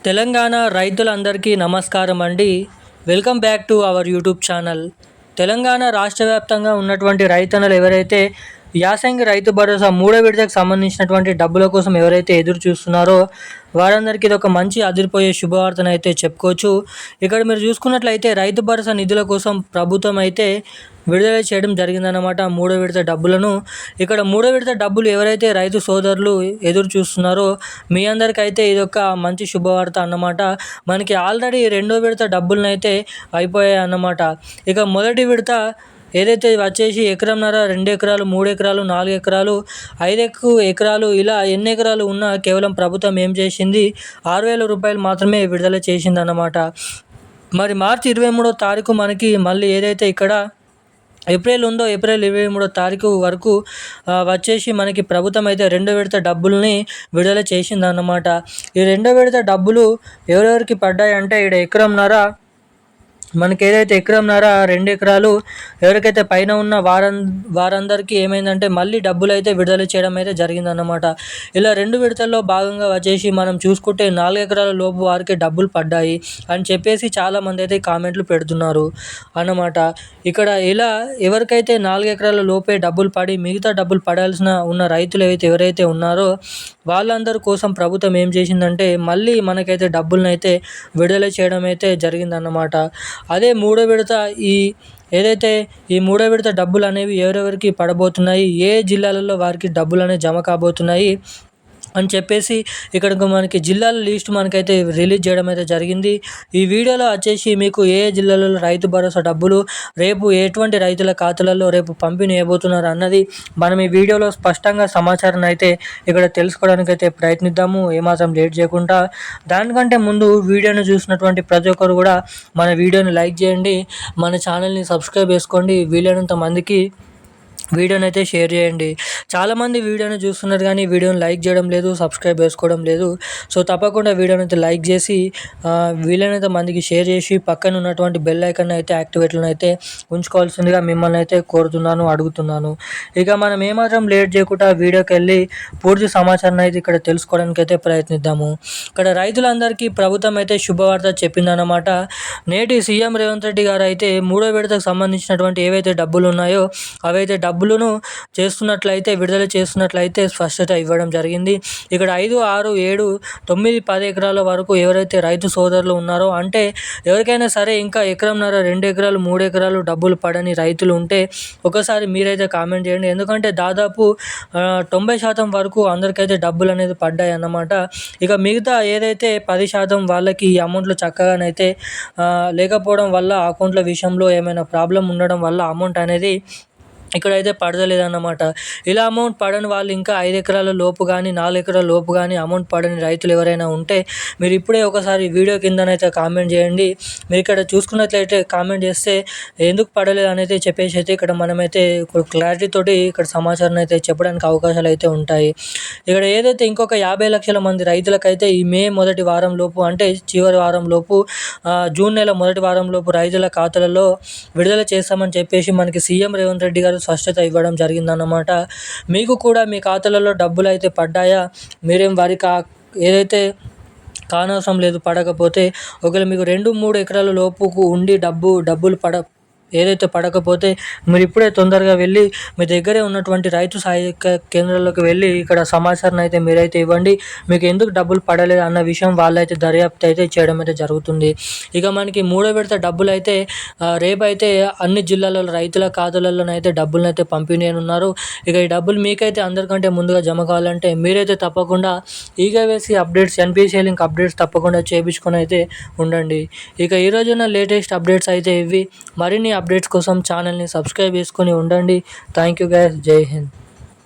తెలంగాణ రైతులందరికీ నమస్కారం అండి. Welcome back to our YouTube channel. Telangana రాష్ట్ర వ్యాప్తంగా ఉన్నటువంటి రైతన్నలు ఎవరైతే యాసంగి రైతు భరోసా మూడో విడతకు సంబంధించినటువంటి డబ్బుల కోసం ఎవరైతే ఎదురు చూస్తున్నారో వారందరికీ ఇది ఒక మంచి అదిరిపోయే శుభవార్తను అయితే చెప్పుకోవచ్చు. ఇక్కడ మీరు చూసుకున్నట్లయితే రైతు భరోసా నిధుల కోసం ప్రభుత్వం అయితే విడుదల చేయడం జరిగిందన్నమాట మూడో విడత డబ్బులను. ఇక్కడ మూడో విడత డబ్బులు ఎవరైతే రైతు సోదరులు ఎదురు చూస్తున్నారో మీ అందరికైతే ఇదొక మంచి శుభవార్త అన్నమాట. మనకి ఆల్రెడీ రెండో విడత డబ్బులను అయితే అయిపోయాయి అన్నమాట. ఇక మొదటి విడత ఏదైతే వచ్చేసి ఎకరంన్నర, 2 ఎకరాలు, 3 ఎకరాలు, 4 ఎకరాలు, 5 ఎకరాలు ఇలా ఎన్ని ఎకరాలు ఉన్నా కేవలం ప్రభుత్వం ఏం చేసింది 6,000 రూపాయలు మాత్రమే విడుదల చేసిందన్నమాట. మరి మార్చి 23వ తారీఖు మనకి మళ్ళీ ఏదైతే ఇక్కడ ఏప్రిల్ 23వ తారీఖు వరకు వచ్చేసి మనకి ప్రభుత్వం అయితే రెండో విడత డబ్బుల్ని విడుదల చేసిందన్నమాట. ఈ రెండో విడత డబ్బులు ఎవరెవరికి పడ్డాయంటే ఇక్కడ మనకి ఏదైతే ఎకరంన్నర, 2 ఎకరాలు ఎవరికైతే పైన ఉన్న వారందరికీ ఏమైందంటే మళ్ళీ డబ్బులు అయితే విడుదల చేయడం అయితే జరిగిందన్నమాట. ఇలా 2 విడతల్లో భాగంగా వచ్చేసి మనం చూసుకుంటే 4 ఎకరాల లోపు వారికి డబ్బులు పడ్డాయి అని చెప్పేసి చాలామంది అయితే కామెంట్లు పెడుతున్నారు అన్నమాట. ఇక్కడ ఇలా ఎవరికైతే 4 ఎకరాల లోపే డబ్బులు పడి మిగతా డబ్బులు పడాల్సిన ఉన్న రైతులు ఎవరైతే ఉన్నారో వాళ్ళందరి కోసం ప్రభుత్వం ఏం చేసిందంటే మళ్ళీ మనకైతే డబ్బులను అయితే విడుదల చేయడం అయితే జరిగిందన్నమాట. అదే మూడో విడత ఈ మూడో విడత డబ్బులు అనేవి ఎవరెవరికి పడబోతున్నాయి, ఏ జిల్లాలలో వారికి డబ్బులు అనేవి జమ కాబోతున్నాయి అని చెప్పేసి ఇక్కడ మనకి జిల్లాల లిస్ట్ మనకైతే రిలీజ్ చేయడం అయితే జరిగింది. ఈ వీడియోలో వచ్చేసి మీకు ఏ జిల్లాలలో రైతు భరోసా డబ్బులు రేపు ఎటువంటి రైతుల ఖాతాలలో రేపు పంపిణీ చేయబోతున్నారు అన్నది మనం ఈ వీడియోలో స్పష్టంగా సమాచారాన్ని అయితే ఇక్కడ తెలుసుకోవడానికి అయితే ప్రయత్నిద్దాము, ఏమాత్రం లేట్ చేయకుండా. దానికంటే ముందు వీడియోను చూసినటువంటి ప్రతి ఒక్కరు కూడా మన వీడియోని లైక్ చేయండి, మన ఛానల్ని సబ్స్క్రైబ్ చేసుకోండి, వీలైనంత మందికి వీడియోని అయితే షేర్ చేయండి. చాలామంది వీడియోని చూస్తున్నారు కానీ వీడియోని లైక్ చేయడం లేదు, సబ్స్క్రైబ్ చేసుకోవడం లేదు. సో తప్పకుండా వీడియోని అయితే లైక్ చేసి వీలైనంత మందికి షేర్ చేసి పక్కన ఉన్నటువంటి బెల్ ఐకాన్ అయితే యాక్టివేట్లో అయితే ఉంచుకోవాల్సిందిగా మిమ్మల్ని అయితే అడుగుతున్నాను. ఇక మనం ఏమాత్రం లేట్ చేయకుండా వీడియోకి వెళ్ళి పూర్తి సమాచారాన్ని అయితే ఇక్కడ తెలుసుకోవడానికి అయితే ప్రయత్నిద్దాము. ఇక్కడ రైతులందరికీ ప్రభుత్వం అయితే శుభవార్త చెప్పిందన్నమాట. నేటి సీఎం రేవంత్ రెడ్డి గారు అయితే మూడో విడతకు సంబంధించినటువంటి ఏవైతే డబ్బులు ఉన్నాయో అవైతే డబ్బులను విడుదల చేస్తున్నట్లయితే స్పష్టత ఇవ్వడం జరిగింది. ఇక్కడ 5, 6, 7, 9, 10 ఎకరాల వరకు ఎవరైతే రైతు సోదరులు ఉన్నారో అంటే ఎవరికైనా సరే ఇంకా ఎకరంన్నర, 2 ఎకరాలు, 3 ఎకరాలు డబ్బులు పడని రైతులు ఉంటే ఒకసారి మీరైతే కామెంట్ చేయండి. ఎందుకంటే దాదాపు 90% వరకు అందరికైతే డబ్బులు అనేది పడ్డాయి అన్నమాట. ఇక మిగతా ఏదైతే 10% వాళ్ళకి ఈ అమౌంట్లు చక్కగానైతే లేకపోవడం వల్ల అకౌంట్ల విషయంలో ఏమైనా ప్రాబ్లం ఉండడం వల్ల అమౌంట్ అనేది ఇక్కడైతే పడలేదన్నమాట. ఇలా అమౌంట్ పడని వాళ్ళు ఇంకా 5 ఎకరాల లోపు కానీ 4 ఎకరాల లోపు కానీ అమౌంట్ పడని రైతులు ఎవరైనా ఉంటే మీరు ఇప్పుడే ఒకసారి వీడియో కిందనైతే కామెంట్ చేయండి. మీరు ఇక్కడ చూసుకున్నట్లయితే కామెంట్ చేస్తే ఎందుకు పడలేదు అనేది చెప్పేసి అయితే ఇక్కడ మనమైతే క్లారిటీ తోటి ఇక్కడ సమాచారం అయితే చెప్పడానికి అవకాశాలు అయితే ఉంటాయి. ఇక్కడ ఏదైతే ఇంకొక 50 లక్షల మంది రైతులకైతే ఈ మే మొదటి వారం లోపు అంటే చివరి వారం లోపు జూన్ నెల మొదటి వారం లోపు రైతుల ఖాతాలలో విడుదల చేస్తామని చెప్పేసి మనకి సీఎం రేవంత్ రెడ్డి గారు స్పష్టత ఇవ్వడం జరిగిందన్నమాట. మీకు కూడా మీ ఖాతాలలో డబ్బులు అయితే పడ్డాయా? మీరేం వారికి ఏదైతే కానవసరం లేదు పడకపోతే. ఒకవేళ మీకు 2, 3 ఎకరాల లోపుకు ఉండి డబ్బులు ఏదైతే పడకపోతే మీరు ఇప్పుడే తొందరగా వెళ్ళి మీ దగ్గరే ఉన్నటువంటి రైతు సహాయక కేంద్రాల్లోకి వెళ్ళి ఇక్కడ సమాచారం అయితే మీరైతే ఇవ్వండి. మీకు ఎందుకు డబ్బులు పడలేదు అన్న విషయం వాళ్ళైతే దర్యాప్తు అయితే చేయడం అయితే జరుగుతుంది. ఇక మనకి మూడో విడత డబ్బులు అయితే రేపైతే అన్ని జిల్లాలలో రైతుల ఖాతాలలోనైతే డబ్బులను అయితే పంపిణీ ఉన్నారు. ఇక ఈ డబ్బులు మీకైతే అందరికంటే ముందుగా జమ కావాలంటే మీరైతే తప్పకుండా eKYC updates, NPCI link updates తప్పకుండా చేయించుకొని అయితే ఉండండి. ఇక ఈరోజున లేటెస్ట్ అప్డేట్స్ అయితే ఇవి. మరిన్ని అప్డేట్స్ కోసం ఛానల్ని సబ్స్క్రైబ్ చేసుకొని ఉండండి. Thank you guys. జై హింద్.